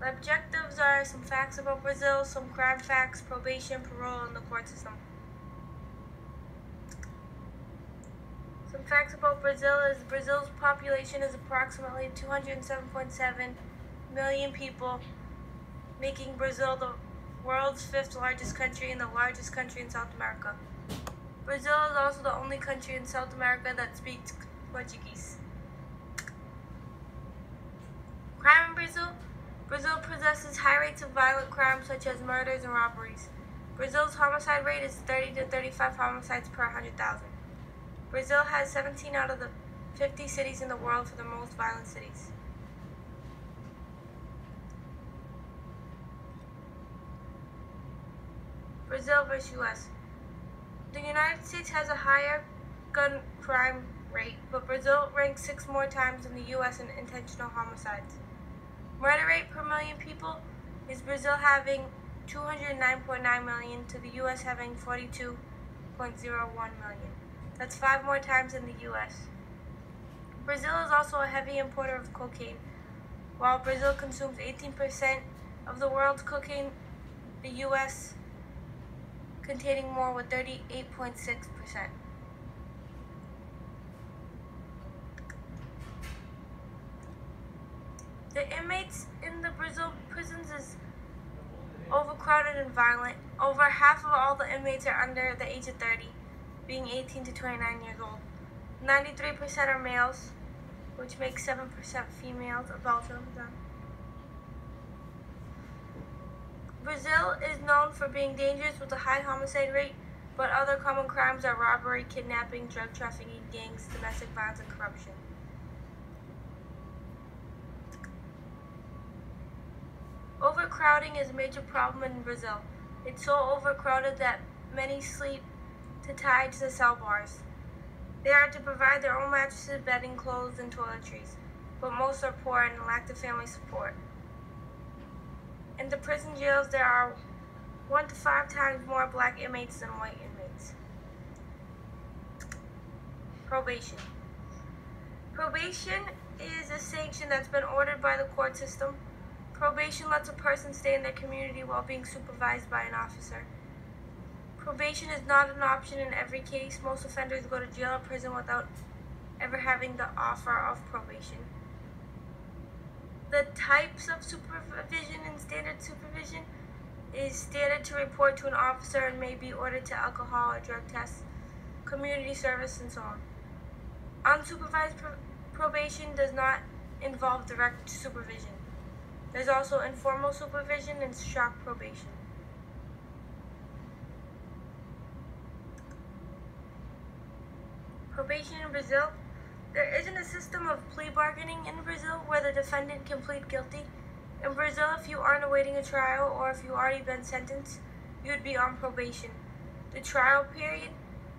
The objectives are some facts about Brazil, some crime facts, probation, parole, and the court system. Some facts about Brazil is Brazil's population is approximately 207.7 million people, making Brazil the world's 5th largest country and the largest country in South America. Brazil is also the only country in South America that speaks Portuguese. Crime in Brazil. Brazil possesses high rates of violent crime such as murders and robberies. Brazil's homicide rate is 30 to 35 homicides per 100,000. Brazil has 17 out of the 50 cities in the world for the most violent cities. Brazil versus U.S. The United States has a higher gun crime rate, but Brazil ranks 6 more times than the U.S. in intentional homicides. Murder rate per million people is Brazil having 209.9 million to the U.S. having 42.01 million. That's 5 more times than the U.S. Brazil is also a heavy importer of cocaine. While Brazil consumes 18% of the world's cocaine, the U.S. containing more with 38.6%. The inmates in the Brazil prisons is overcrowded and violent. Over half of all the inmates are under the age of 30, being 18 to 29 years old. 93% are males, which makes 7% females, about 7%. Brazil is known for being dangerous with a high homicide rate, but other common crimes are robbery, kidnapping, drug trafficking, gangs, domestic violence, and corruption. Overcrowding is a major problem in Brazil. It's so overcrowded that many sleep tied to the cell bars. They are to provide their own mattresses, bedding, clothes, and toiletries, but most are poor and lack the family support. In the prison jails, there are 1 to 5 times more black inmates than white inmates. Probation. Probation is a sanction that's been ordered by the court system. Probation lets a person stay in their community while being supervised by an officer. Probation is not an option in every case. Most offenders go to jail or prison without ever having the offer of probation. The types of supervision and standard supervision is standard to report to an officer and may be ordered to alcohol or drug tests, community service, and so on. Unsupervised probation does not involve direct supervision. There's also informal supervision and shock probation. Probation in Brazil. There isn't a system of plea bargaining in Brazil where the defendant can plead guilty. In Brazil, if you aren't awaiting a trial or if you've already been sentenced, you would be on probation. The trial period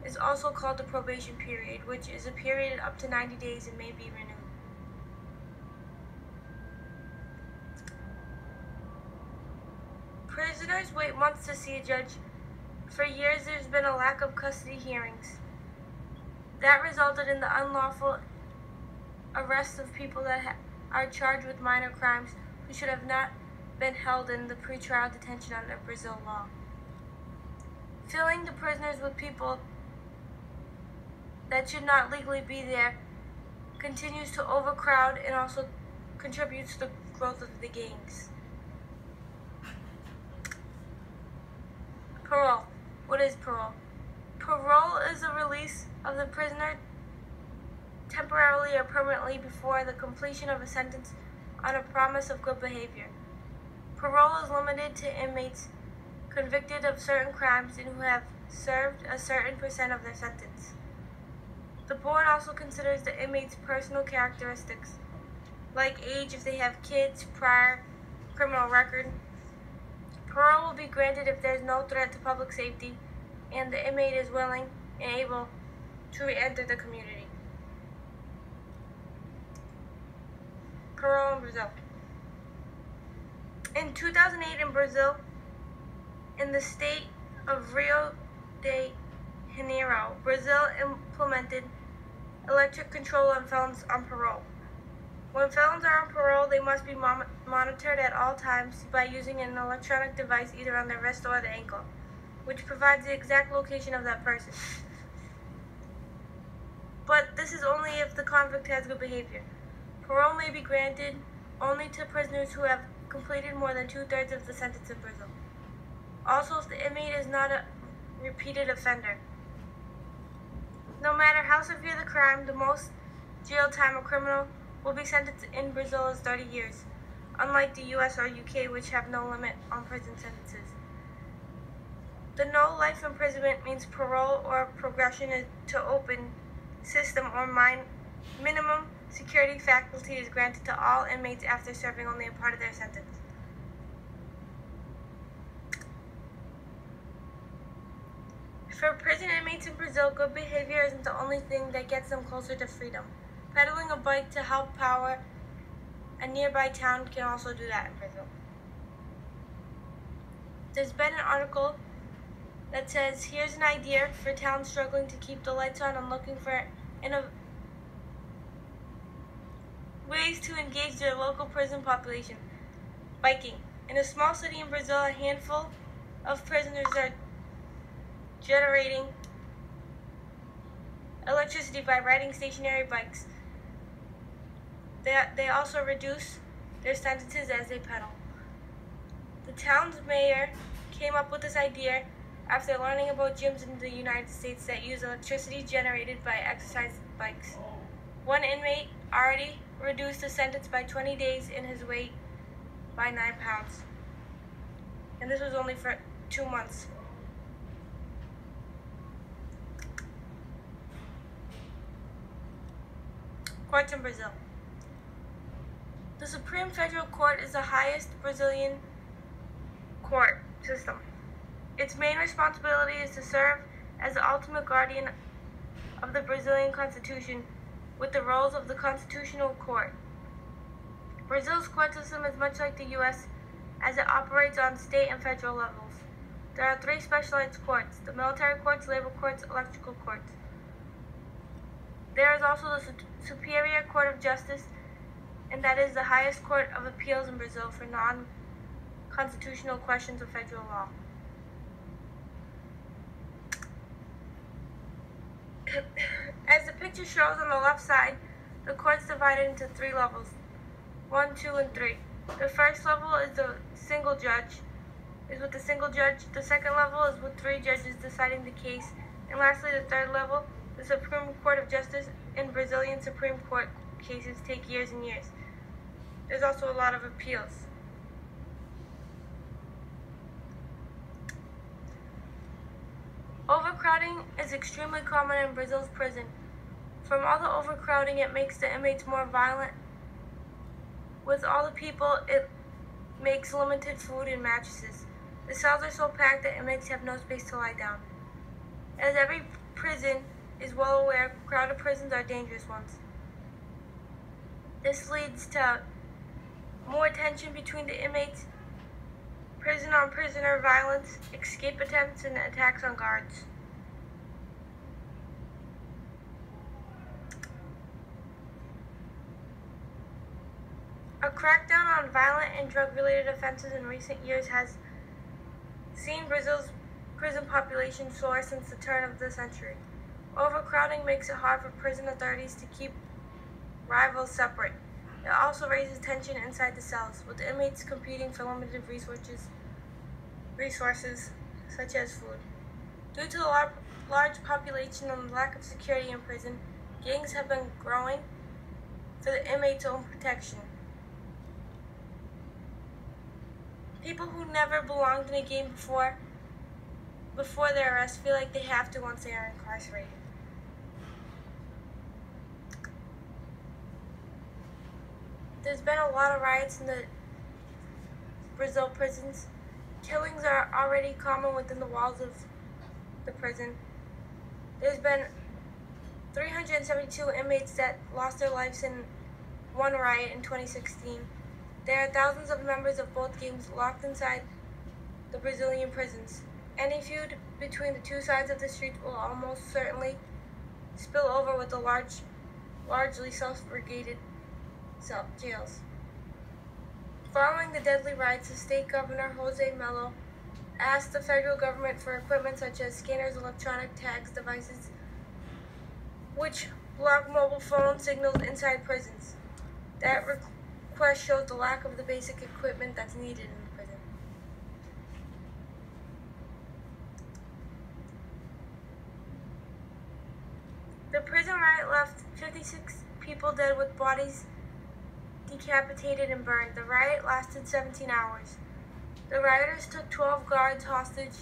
is also called the probation period, which is a period up to 90 days and may be renewed. Prisoners wait months to see a judge. For years, there's been a lack of custody hearings. That resulted in the unlawful arrest of people that are charged with minor crimes who should have not been held in the pretrial detention under Brazil law. Filling the prisoners with people that should not legally be there continues to overcrowd and also contributes to the growth of the gangs. Parole. What is parole? Parole is a release of the prisoner temporarily or permanently before the completion of a sentence on a promise of good behavior. Parole is limited to inmates convicted of certain crimes and who have served a certain percent of their sentence. The board also considers the inmate's personal characteristics, like age if they have kids, prior criminal record. Parole will be granted if there is no threat to public safety and the inmate is willing and able to re-enter the community. Parole in Brazil. In 2008 in Brazil, in the state of Rio de Janeiro, Brazil implemented electric control on felons on parole. When felons are on parole, they must be monitored at all times by using an electronic device either on their wrist or the ankle, which provides the exact location of that person. But this is only if the convict has good behavior. Parole may be granted only to prisoners who have completed more than 2/3 of the sentence in Brazil. Also, if the inmate is not a repeated offender. No matter how severe the crime, the most jail time a criminal will be sentenced in Brazil is 30 years, unlike the US or UK, which have no limit on prison sentences. The no life imprisonment means parole or progression to open system or minimum security faculty is granted to all inmates after serving only a part of their sentence. For prison inmates in Brazil, good behavior isn't the only thing that gets them closer to freedom. Pedaling a bike to help power a nearby town can also do that in Brazil. There's been an article that says, here's an idea for towns struggling to keep the lights on and looking for ways to engage their local prison population. Biking. In a small city in Brazil, a handful of prisoners are generating electricity by riding stationary bikes. They also reduce their sentences as they pedal. The town's mayor came up with this idea after learning about gyms in the United States that use electricity generated by exercise bikes. One inmate already reduced the sentence by 20 days and his weight by 9 pounds. And this was only for 2 months. Courts in Brazil. The Supreme Federal Court is the highest Brazilian court system. Its main responsibility is to serve as the ultimate guardian of the Brazilian Constitution with the roles of the Constitutional Court. Brazil's court system is much like the U.S. as it operates on state and federal levels. There are 3 specialized courts: the military courts, labor courts, electrical courts. There is also the Superior Court of Justice, and that is the highest court of appeals in Brazil for non-constitutional questions of federal law. As the picture shows on the left side, the court's divided into 3 levels: 1, 2, and 3. The first level is with a single judge. The second level is with 3 judges deciding the case, and lastly, the third level, the Supreme Court of Justice. In Brazilian Supreme Court cases take years and years. There's also a lot of appeals. Overcrowding is extremely common in Brazil's prison. From all the overcrowding, it makes the inmates more violent. With all the people, it makes limited food and mattresses. The cells are so packed that inmates have no space to lie down. As every prison is well aware, crowded prisons are dangerous ones. This leads to more tension between the inmates, prisoner-on-prisoner violence, escape attempts, and attacks on guards. A crackdown on violent and drug-related offenses in recent years has seen Brazil's prison population soar since the turn of the century. Overcrowding makes it hard for prison authorities to keep rivals separate. It also raises tension inside the cells, with inmates competing for limited resources such as food. Due to the large population and the lack of security in prison, gangs have been growing for the inmates' own protection. People who never belonged in a gang before their arrest feel like they have to once they are incarcerated. There's been a lot of riots in the Brazil prisons. Killings are already common within the walls of the prison. There's been 372 inmates that lost their lives in one riot in 2016. There are thousands of members of both gangs locked inside the Brazilian prisons. Any feud between the two sides of the street will almost certainly spill over with the largely self-segregated jails. Following the deadly riots, the state governor, Jose Mello, asked the federal government for equipment such as scanners, electronic tags, devices, which block mobile phone signals inside prisons. That request shows the lack of the basic equipment that's needed in the prison. The prison riot left 56 people dead with bodies decapitated and burned. The riot lasted 17 hours. The rioters took 12 guards hostage,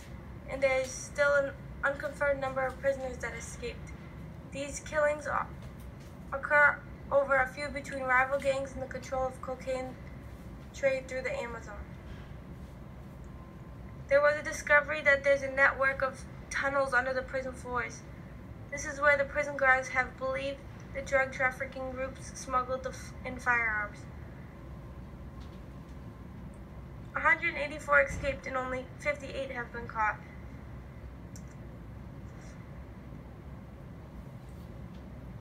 and there is still an unconfirmed number of prisoners that escaped. These killings occur over a feud between rival gangs and the control of cocaine trade through the Amazon. There was a discovery that there's a network of tunnels under the prison floors. This is where the prison guards have believed the drug trafficking groups smuggled in firearms. 184 escaped and only 58 have been caught.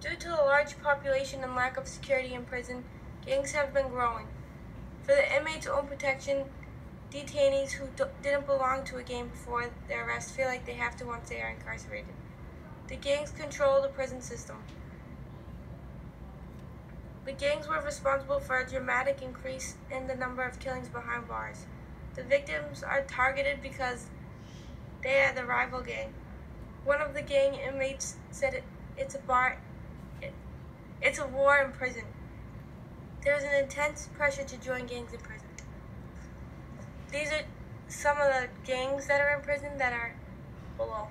Due to the large population and lack of security in prison, gangs have been growing. For the inmates' own protection, detainees who didn't belong to a gang before their arrest feel like they have to once they are incarcerated. The gangs control the prison system. The gangs were responsible for a dramatic increase in the number of killings behind bars. The victims are targeted because they are the rival gang. One of the gang inmates said it's a war in prison. There is an intense pressure to join gangs in prison. These are some of the gangs that are in prison that are below.